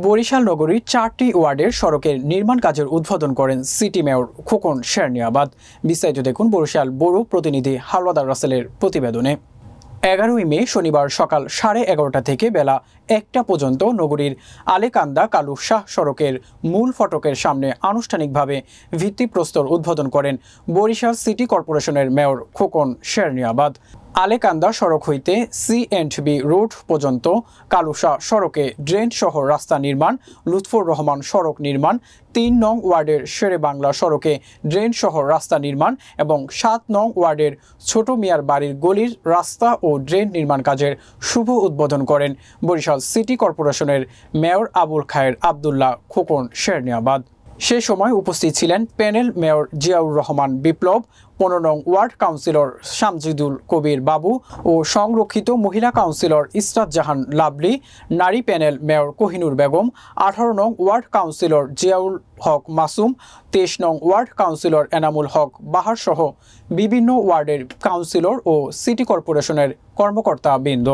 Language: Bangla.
বরিশাল নগরীর 4টি ওয়ার্ডের সড়কের নির্মাণ কাজের উদ্বোধন করেন সিটি মেয়র খোকন শেরনিয়াবাদ। বিস্তারিত দেখুন বরিশাল ব্যুরো প্রতিনিধি হালওয়াদার রাসেলের প্রতিবেদনে। 11ই মে শনিবার সকাল 11:30 থেকে বেলা 1টা পর্যন্ত নগরীর আলেকান্দা কালু শাহ সড়কের মূল ফটকের সামনে আনুষ্ঠানিকভাবে ভিত্তিপ্রস্তর উদ্বোধন করেন বরিশাল সিটি কর্পোরেশনের মেয়র খোকন শেরনিয়াবাদ। আলেকান্দা সড়ক হইতে C&B রোড পর্যন্ত কালুশা সড়কে ড্রেন সহ রাস্তা নির্মাণ, লুৎফর রহমান সড়ক নির্মাণ, 3 নং ওয়ার্ডের শেরে বাংলা সড়কে ড্রেন সহ রাস্তা নির্মাণ এবং 7 নং ওয়ার্ডের ছোট মিয়ার বাড়ির গলির রাস্তা ও ড্রেন নির্মাণ কাজের শুভ উদ্বোধন করেন বরিশাল সিটি কর্পোরেশনের মেয়র আবুল খায়ের আবদুল্লাহ খোকন শেরনিয়াবাদ। সে সময় উপস্থিত ছিলেন প্যানেল মেয়র জিয়াউর রহমান বিপ্লব, 15 নং ওয়ার্ড কাউন্সিলর শামজিদুল কবির বাবু ও সংরক্ষিত মহিলা কাউন্সিলর ইসরাত জাহান লাভলি, নারী প্যানেল মেয়র কোহিনুর বেগম, 18 নং ওয়ার্ড কাউন্সিলর জিয়াউল হক মাসুম, 23 নং ওয়ার্ড কাউন্সিলর এনামুল হক বাহার সহ বিভিন্ন ওয়ার্ডের কাউন্সিলর ও সিটি কর্পোরেশনের কর্মকর্তা বৃন্দ।